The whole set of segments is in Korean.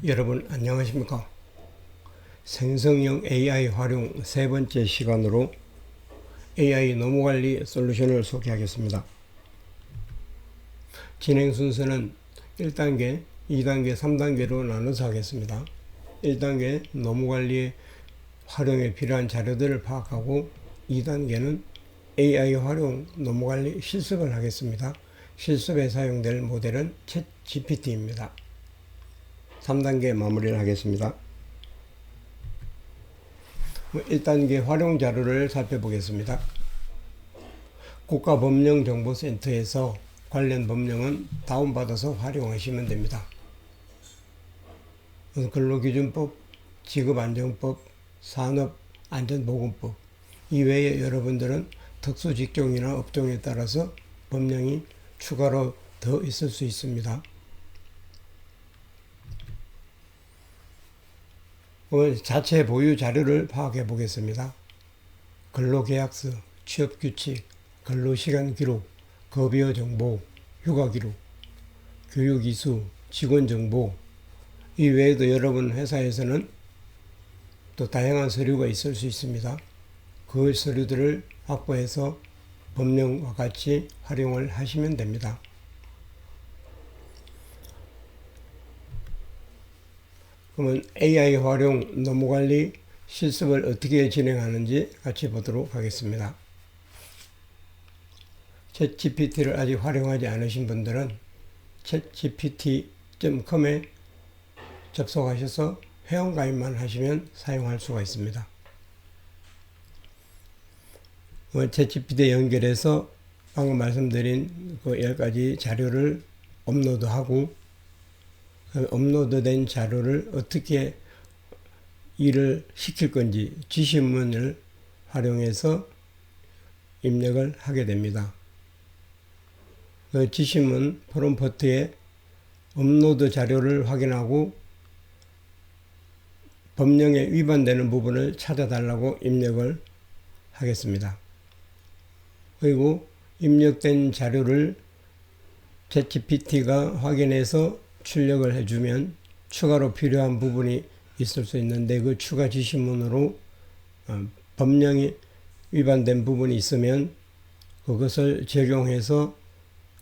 여러분 안녕하십니까? 생성형 AI 활용 세 번째 시간으로 AI 노무관리 솔루션을 소개하겠습니다. 진행 순서는 1단계, 2단계, 3단계로 나눠서 하겠습니다. 1단계 노무관리 활용에 필요한 자료들을 파악하고 2단계는 AI 활용 노무관리 실습을 하겠습니다. 실습에 사용될 모델은 챗GPT입니다. 3단계 마무리를 하겠습니다. 1단계 활용 자료를 살펴보겠습니다. 국가법령정보센터에서 관련 법령은 다운받아서 활용하시면 됩니다. 근로기준법, 직업안정법, 산업안전보건법 이외에 여러분들은 특수직종이나 업종에 따라서 법령이 추가로 더 있을 수 있습니다. 자체 보유 자료를 파악해 보겠습니다. 근로계약서, 취업규칙, 근로시간 기록, 급여 정보, 휴가 기록, 교육 이수, 직원 정보 이 외에도 여러분 회사에서는 또 다양한 서류가 있을 수 있습니다. 그 서류들을 확보해서 법령과 같이 활용을 하시면 됩니다. 그러면 AI 활용 노무관리 실습을 어떻게 진행하는지 같이 보도록 하겠습니다. 챗GPT를 아직 활용하지 않으신 분들은 chatgpt.com에 접속하셔서 회원가입만 하시면 사용할 수가 있습니다. 챗GPT에 연결해서 방금 말씀드린 그 10가지 자료를 업로드하고 업로드된 자료를 어떻게 일을 시킬 건지 지시문을 활용해서 입력을 하게 됩니다. 그 지시문 프롬프트에 업로드 자료를 확인하고 법령에 위반되는 부분을 찾아달라고 입력을 하겠습니다. 그리고 입력된 자료를 챗GPT가 확인해서 출력을 해주면 추가로 필요한 부분이 있을 수 있는데 그 추가 지시문으로 법령이 위반된 부분이 있으면 그것을 적용해서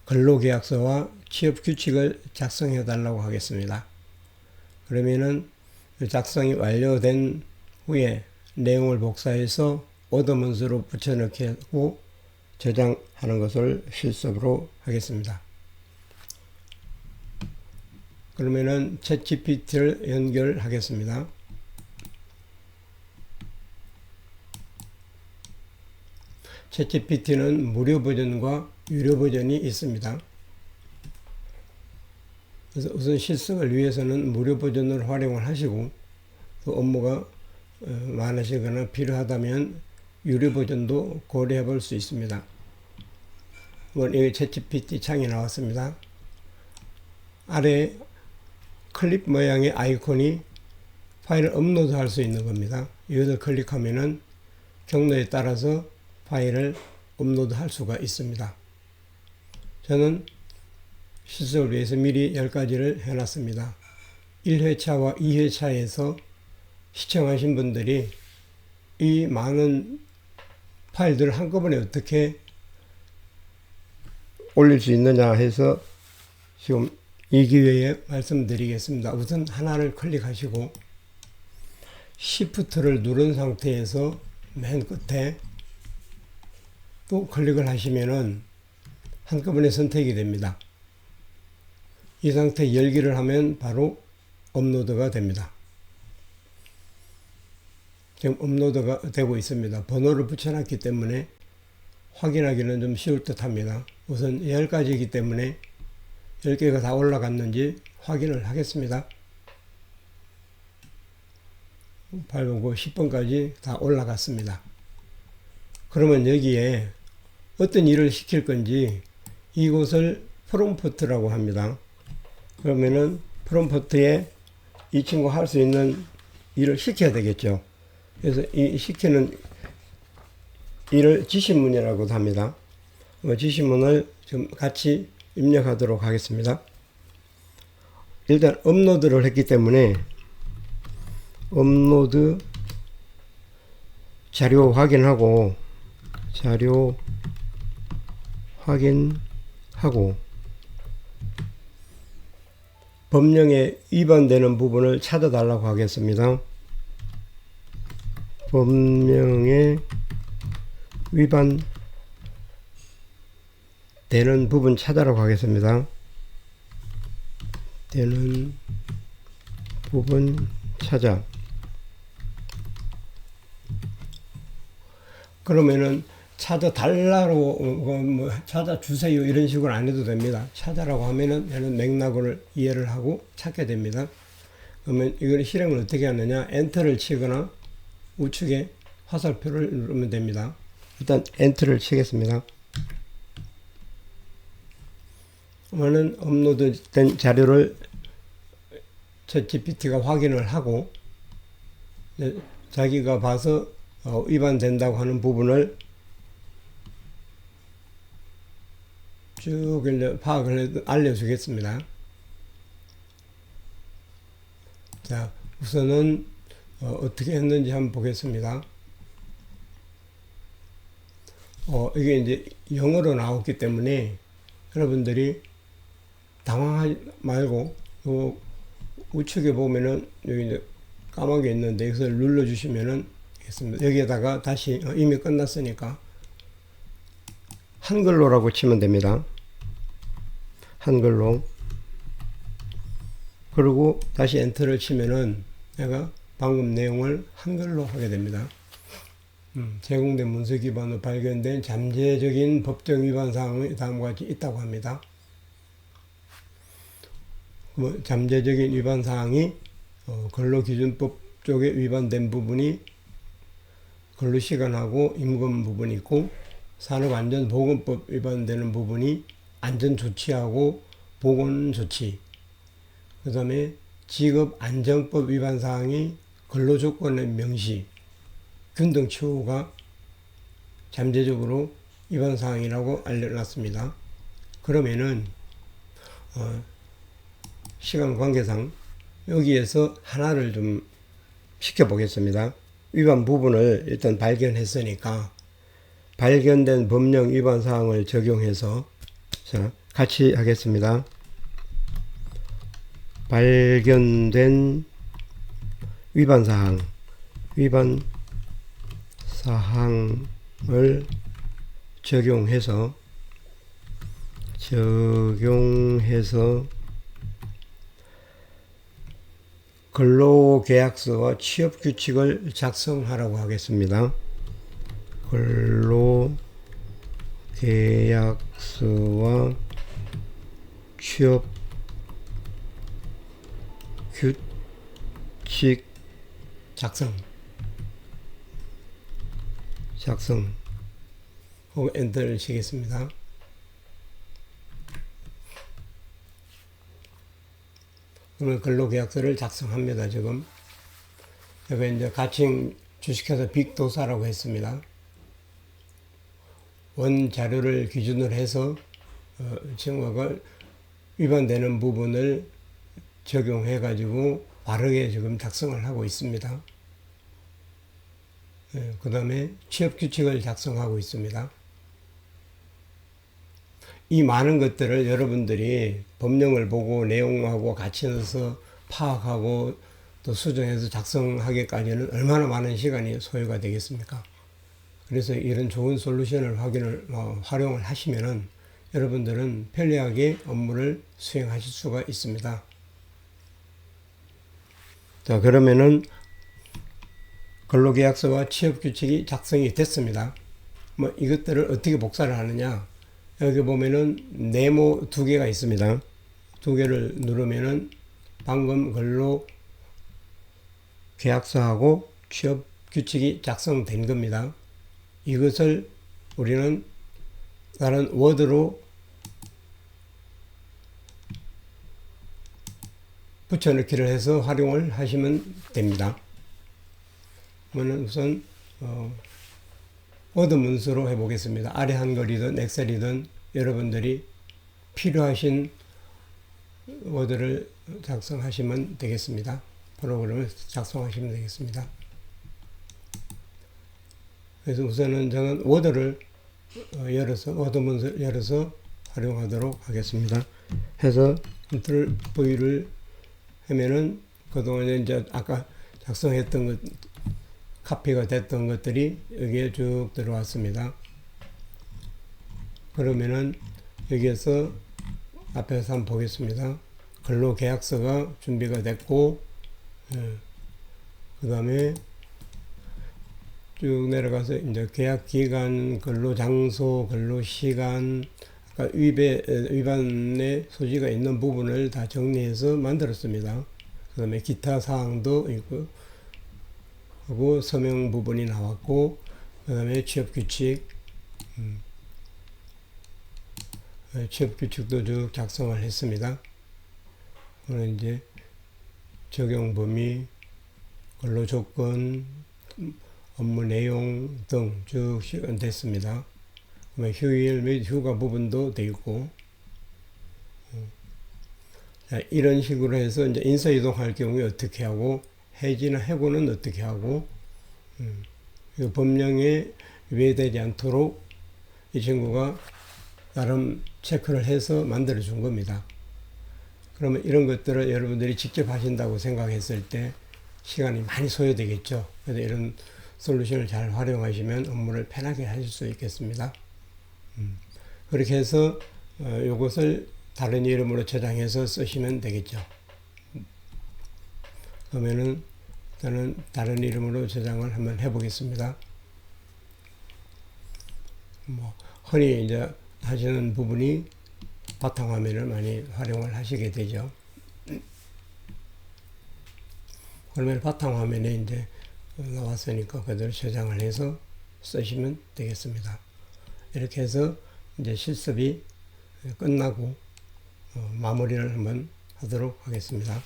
근로계약서와 취업규칙을 작성해 달라고 하겠습니다. 그러면은 작성이 완료된 후에 내용을 복사해서 오더문서로 붙여넣고 저장하는 것을 실습으로 하겠습니다. 그러면은 챗GPT를 연결하겠습니다. 챗GPT는 무료 버전과 유료 버전이 있습니다. 그래서 우선 실습을 위해서는 무료 버전을 활용을 하시고 또 업무가 많으시거나 필요하다면 유료 버전도 고려해 볼 수 있습니다. 여기 챗GPT 창이 나왔습니다. 아래 클립 모양의 아이콘이 파일을 업로드 할 수 있는 겁니다. 이것을 클릭하면은 경로에 따라서 파일을 업로드 할 수가 있습니다. 저는 실습을 위해서 미리 10가지를 해놨습니다. 1회차와 2회차에서 시청하신 분들이 이 많은 파일들을 한꺼번에 어떻게 올릴 수 있느냐 해서 지금 이 기회에 말씀드리겠습니다. 우선 하나를 클릭하시고 Shift를 누른 상태에서 맨 끝에 또 클릭을 하시면은 한꺼번에 선택이 됩니다. 이 상태 열기를 하면 바로 업로드가 됩니다. 지금 업로드가 되고 있습니다. 번호를 붙여놨기 때문에 확인하기는 좀 쉬울 듯 합니다. 우선 10가지이기 때문에 10개가 다 올라갔는지 확인을 하겠습니다. 8번고 10번까지 다 올라갔습니다. 그러면 여기에 어떤 일을 시킬 건지 이곳을 프롬프트라고 합니다. 그러면은 프롬프트에 이 친구 할 수 있는 일을 시켜야 되겠죠. 그래서 이 시키는 일을 지시문이라고도 합니다. 지시문을 좀 같이 입력하도록 하겠습니다. 일단 업로드를 했기 때문에 업로드 자료 확인하고 법령에 위반되는 부분을 찾아달라고 하겠습니다. 법령에 위반되는 부분 찾아라고 하겠습니다. 되는 부분 찾아. 그러면은 찾아달라고 찾아주세요 이런 식으로 안 해도 됩니다. 찾아라고 하면은 얘는 맥락을 이해를 하고 찾게 됩니다. 그러면 이걸 실행을 어떻게 하느냐, 엔터를 치거나 우측에 화살표를 누르면 됩니다. 일단 엔터를 치겠습니다. 그러면은 업로드된 자료를 챗GPT가 확인을 하고 자기가 봐서 위반된다고 하는 부분을 쭉 파악을 알려주겠습니다. 자, 우선은 어떻게 했는지 한번 보겠습니다. 이게 이제 영어로 나왔기 때문에 여러분들이 당황하지 말고 우측에 보면은 여기 이제 까만 게 있는데 이것을 눌러 주시면은 되겠습니다. 여기에다가 다시 이미 끝났으니까 한글로라고 치면 됩니다. 한글로. 그리고 다시 엔터를 치면은 내가 방금 내용을 한글로 하게 됩니다. 제공된 문서 기반으로 발견된 잠재적인 법정 위반 사항이 다음과 같이 있다고 합니다. 잠재적인 위반 사항이 근로기준법 쪽에 위반된 부분이 근로시간하고 임금 부분이 있고, 산업안전보건법 위반되는 부분이 안전조치하고 보건조치, 그 다음에 직업안정법 위반 사항이 근로조건의 명시, 균등치호가 잠재적으로 위반 사항이라고 알려놨습니다. 그러면은 시간 관계상 여기에서 하나를 좀 시켜보겠습니다. 위반 부분을 일단 발견했으니까 발견된 법령 위반 사항을 적용해서 자, 같이 하겠습니다. 발견된 위반 사항을 적용해서 근로계약서와 취업규칙을 작성하라고 하겠습니다. 근로계약서와 취업규칙 작성 하고 엔터를 치겠습니다. 그러면 근로계약서를 작성합니다. 지금 여기 이제 가칭 주식회사 빅도사라고 했습니다. 원 자료를 기준으로 해서 증거가 위반되는 부분을 적용해 가지고 바르게 지금 작성을 하고 있습니다. 그 다음에 취업규칙을 작성하고 있습니다. 이 많은 것들을 여러분들이 법령을 보고 내용하고 같이 넣어서 파악하고 또 수정해서 작성하기까지는 얼마나 많은 시간이 소요가 되겠습니까? 그래서 이런 좋은 솔루션을 활용을 하시면은 여러분들은 편리하게 업무를 수행하실 수가 있습니다. 자, 그러면은 근로계약서와 취업규칙이 작성이 됐습니다. 이것들을 어떻게 복사를 하느냐? 여기 보면은 네모 2개가 있습니다. 2개를 누르면은 방금 근로계약서하고 취업규칙이 작성된 겁니다. 이것을 우리는 다른 워드로 붙여넣기를 해서 활용을 하시면 됩니다. 그러면 우선 워드 문서로 해보겠습니다. 아래 한글이든 엑셀이든 여러분들이 필요하신 워드를 작성하시면 되겠습니다. 프로그램을 작성하시면 되겠습니다. 그래서 우선은 저는 워드를 워드문서 열어서 활용하도록 하겠습니다. 해서 컨트롤 V를 하면은 그동안에 이제 아까 작성했던 것, 카피가 됐던 것들이 여기에 쭉 들어왔습니다. 그러면은 여기에서 앞에서 한번 보겠습니다. 근로계약서가 준비가 됐고, 그 다음에 쭉 내려가서 이제 계약기간, 근로장소, 근로시간, 아까 위반의 소지가 있는 부분을 다 정리해서 만들었습니다. 그 다음에 기타 사항도 있고, 하고 서명 부분이 나왔고, 그 다음에 취업규칙, 취업규칙도 쭉 작성을 했습니다. 그리고 이제 적용 범위, 근로조건, 업무 내용 등 쭉 됐습니다. 휴일 및 휴가 부분도 되어 있고, 자, 이런 식으로 해서 이제 인사 이동할 경우에 어떻게 하고, 해지나 해고는 어떻게 하고, 법령에 위배되지 않도록 이 친구가 나름 체크를 해서 만들어 준 겁니다. 그러면 이런 것들을 여러분들이 직접 하신다고 생각했을 때 시간이 많이 소요되겠죠. 그래서 이런 솔루션을 잘 활용하시면 업무를 편하게 하실 수 있겠습니다. 그렇게 해서 이것을 다른 이름으로 저장해서 쓰시면 되겠죠. 그러면은 저는 다른 이름으로 저장을 한번 해보겠습니다. 흔히 이제 하시는 부분이 바탕화면을 많이 활용을 하시게 되죠. 그러면 바탕화면에 이제 나왔으니까 그대로 저장을 해서 쓰시면 되겠습니다. 이렇게 해서 이제 실습이 끝나고 마무리를 한번 하도록 하겠습니다.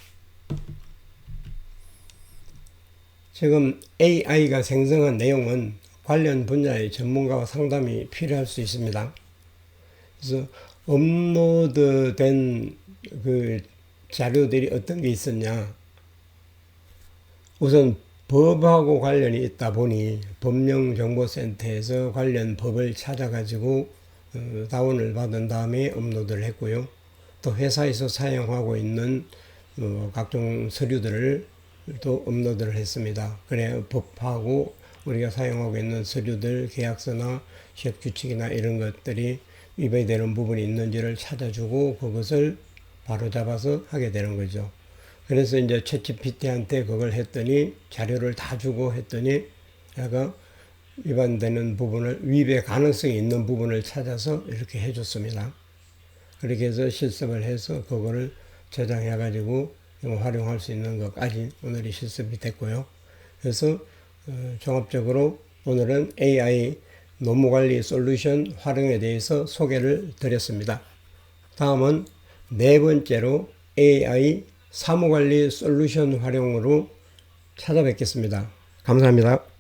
지금 AI가 생성한 내용은 관련 분야의 전문가와 상담이 필요할 수 있습니다. 그래서 업로드된 그 자료들이 어떤 게 있었냐. 우선 법하고 관련이 있다 보니 법령정보센터에서 관련 법을 찾아가지고 다운을 받은 다음에 업로드를 했고요. 또 회사에서 사용하고 있는 각종 서류들을 또 업로드를 했습니다. 그래 법하고 우리가 사용하고 있는 서류들, 계약서나 취업규칙이나 이런 것들이 위배되는 부분이 있는지를 찾아주고 그것을 바로 잡아서 하게 되는 거죠. 그래서 이제 챗GPT한테 그걸 했더니 자료를 다 주고 했더니 얘가 위반되는 부분을, 위배 가능성이 있는 부분을 찾아서 이렇게 해줬습니다. 그렇게 해서 실습을 해서 그거를 저장해 가지고 활용할 수 있는 것까지 오늘이 실습이 됐고요. 그래서 종합적으로 오늘은 AI 노무관리 솔루션 활용에 대해서 소개를 드렸습니다. 다음은 네 번째로 AI 사무관리 솔루션 활용으로 찾아뵙겠습니다. 감사합니다.